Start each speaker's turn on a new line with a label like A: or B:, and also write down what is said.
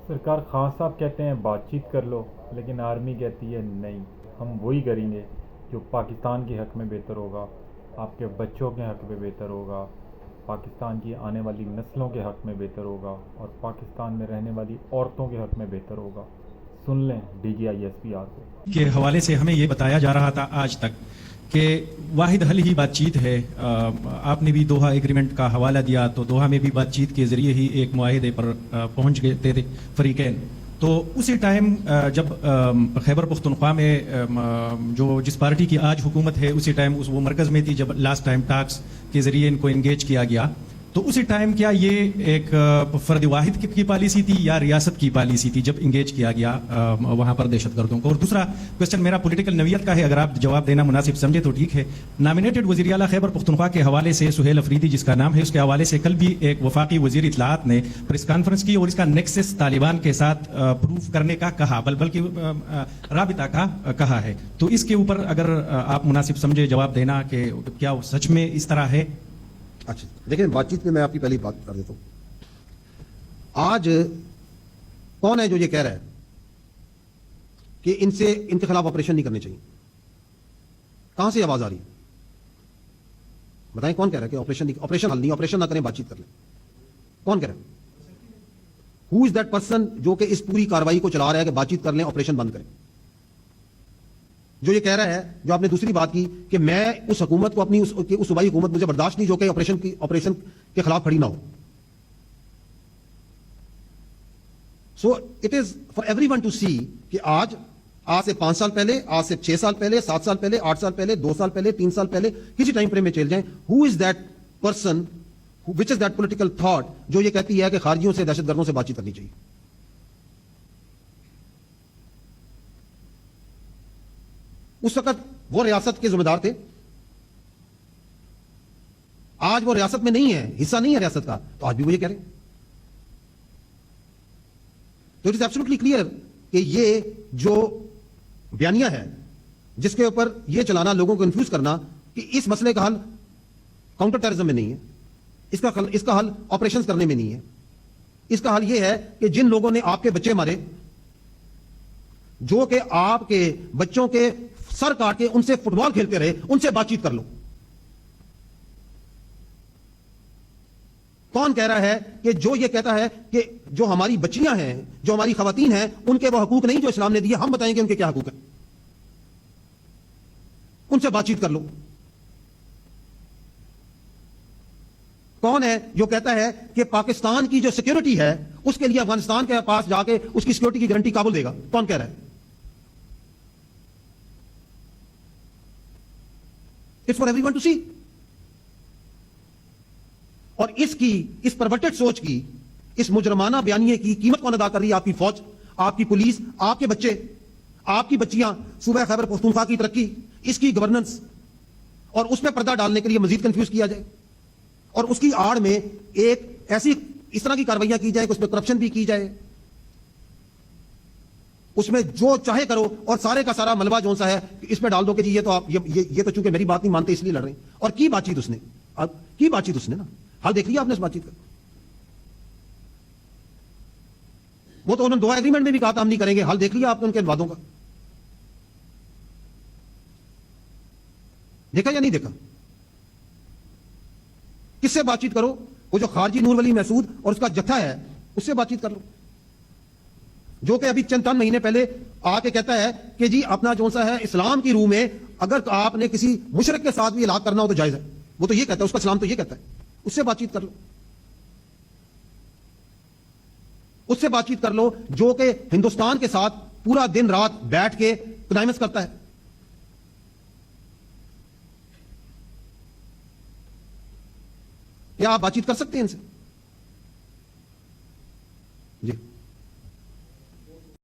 A: سرکار خان صاحب کہتے ہیں بات چیت کر لو، لیکن آرمی کہتی ہے نہیں، ہم وہی کریں گے جو پاکستان کے حق میں بہتر ہوگا، آپ کے بچوں کے حق میں بہتر ہوگا، پاکستان کی آنے والی نسلوں کے حق میں بہتر ہوگا، اور پاکستان میں رہنے والی عورتوں کے حق میں بہتر ہوگا۔ سن لیں D G I S P R کو۔
B: کے حوالے سے ہمیں یہ بتایا جا رہا تھا آج تک کہ واحد حل ہی بات چیت ہے۔ آپ نے بھی دوحہ ایگریمنٹ کا حوالہ دیا، تو دوحہ میں بھی بات چیت کے ذریعے ہی ایک معاہدے پر پہنچ گئے تھے فریقین۔ تو اسی ٹائم جب خیبر پختونخوا میں جو جس پارٹی کی آج حکومت ہے اسی ٹائم وہ مرکز میں تھی، جب لاسٹ ٹائم ٹاکس کے ذریعے ان کو انگیج کیا گیا، تو اسی ٹائم کیا یہ ایک فرد واحد کی پالیسی تھی یا ریاست کی پالیسی تھی جب انگیج کیا گیا وہاں پر دہشت گردوں کو؟ اور دوسرا کوشچن میرا پولیٹیکل نوعیت کا ہے، اگر آپ جواب دینا مناسب سمجھے تو ٹھیک ہے۔ نامینیٹڈ وزیر اعلیٰ خیبر پختونخوا کے حوالے سے سہیل افریدی جس کا نام ہے، اس کے حوالے سے کل بھی ایک وفاقی وزیر اطلاعات نے پریس کانفرنس کی اور اس کا نیکسس طالبان کے ساتھ پروف کرنے کا کہا، بلکہ رابطہ کا کہا ہے۔ تو اس کے اوپر اگر آپ مناسب سمجھے جواب دینا کہ کیا سچ میں اس طرح ہے؟
C: اچھا دیکھیں، بات چیت میں میں آپ کی پہلی بات کر دیتا ہوں۔ آج کون ہے جو یہ کہہ رہا ہے کہ ان کے خلاف آپریشن نہیں کرنے چاہیے؟ کہاں سے آواز آ رہی ہے؟ بتائیں کون کہہ رہا ہے کہ آپریشن حل نہیں، آپریشن نہ کریں، بات چیت کر لیں؟ کون کہہ رہا ہے؟ ہو از دیٹ پرسن جو کہ اس پوری کاروائی کو چلا رہا ہے کہ بات چیت کر لیں، آپریشن بند کریں؟ جو یہ کہہ رہا ہے، جو آپ نے دوسری بات کی کہ میں اس حکومت کو اپنی اس صوبائی حکومت مجھے برداشت نہیں جو کہ آپریشن کے خلاف کھڑی نہ ہو۔ So it is for everyone to see کہ آج سے 5 سال پہلے، آج سے 6 سال پہلے، 7 سال پہلے، 8 سال پہلے، 2 سال پہلے، 3 سال پہلے، کسی ٹائم فریم میں چل جائیں، who is that person which is that political thought جو یہ کہتی ہے کہ خارجیوں سے، دہشت گردوں سے بات چیت کرنی چاہیے؟ اس وقت وہ ریاست کے ذمہ دار تھے، آج وہ ریاست میں نہیں ہے، حصہ نہیں ہے ریاست کا، تو آج بھی وہ یہ کہہ رہے ہیں۔ تو اٹ از ایبسولوٹلی کلیئر کہ یہ جو بیانیہ ہے جس کے اوپر یہ چلانا، لوگوں کو کنفیوز کرنا کہ اس مسئلے کا حل کاؤنٹر ٹیررزم میں نہیں ہے، اس کا حل آپریشنز کرنے میں نہیں ہے، اس کا حل یہ ہے کہ جن لوگوں نے آپ کے بچے مارے، جو کہ آپ کے بچوں کے سر کاٹ کے ان سے فٹ بال کھیلتے رہے، ان سے بات چیت کر لو۔ کون کہہ رہا ہے کہ جو یہ کہتا ہے کہ جو ہماری بچیاں ہیں، جو ہماری خواتین ہیں، ان کے وہ حقوق نہیں جو اسلام نے دیے، ہم بتائیں گے ان کے کیا حقوق ہیں، ان سے بات چیت کر لو؟ کون ہے جو کہتا ہے کہ پاکستان کی جو سیکیورٹی ہے اس کے لیے افغانستان کے پاس جا کے اس کی سیکیورٹی کی گارنٹی کابل دے گا؟ کون کہہ رہا ہے؟ It's for everyone to see. اور اس پرورٹڈ سوچ کی، اس مجرمانہ بیانیے کی قیمت کون ادا کر رہی ہے؟ آپ کی فوج، آپ کی پولیس، آپ کے بچے، آپ کی بچیاں۔ صوبہ خیبر پختونخوا کی ترقی، اس کی گورننس، اور اس میں پردہ ڈالنے کے لیے مزید کنفیوز کیا جائے، اور اس کی آڑ میں ایک اس طرح کی کاروائیاں کی جائیں کہ اس میں کرپشن بھی کی جائے، اس میں جو چاہے کرو، اور سارے کا سارا ملبہ جون سا ہے اس پہ ڈال دو کہ جی یہ تو چونکہ میری بات نہیں مانتے اس لیے لڑ رہے ہیں۔ اور کی بات چیت اس نے نا حل دیکھ لیا آپ نے اس بات چیت کا؟ وہ تو انہوں نے دوحہ ایگریمنٹ میں بھی کہا تھا ہم نہیں کریں گے، حل دیکھ لیا آپ نے ان کے وعدوں کا؟ دیکھا یا نہیں دیکھا؟ کس سے بات چیت کرو؟ وہ جو خارجی نور ولی محسود اور اس کا جتھا ہے، اس سے بات چیت کر لو، جو کہ ابھی چند مہینے پہلے آ کے کہتا ہے کہ جی اپنا جو سا ہے اسلام کی روح میں اگر آپ نے کسی مشرک کے ساتھ بھی علاج کرنا ہو تو جائز ہے۔ وہ تو یہ کہتا ہے، اس کا اسلام تو یہ کہتا ہے، اس سے بات چیت کر لو، اس سے بات چیت کر لو جو کہ ہندوستان کے ساتھ پورا دن رات بیٹھ کے کنائمنس کرتا ہے۔ کیا آپ بات چیت کر سکتے ہیں ان سے؟ جی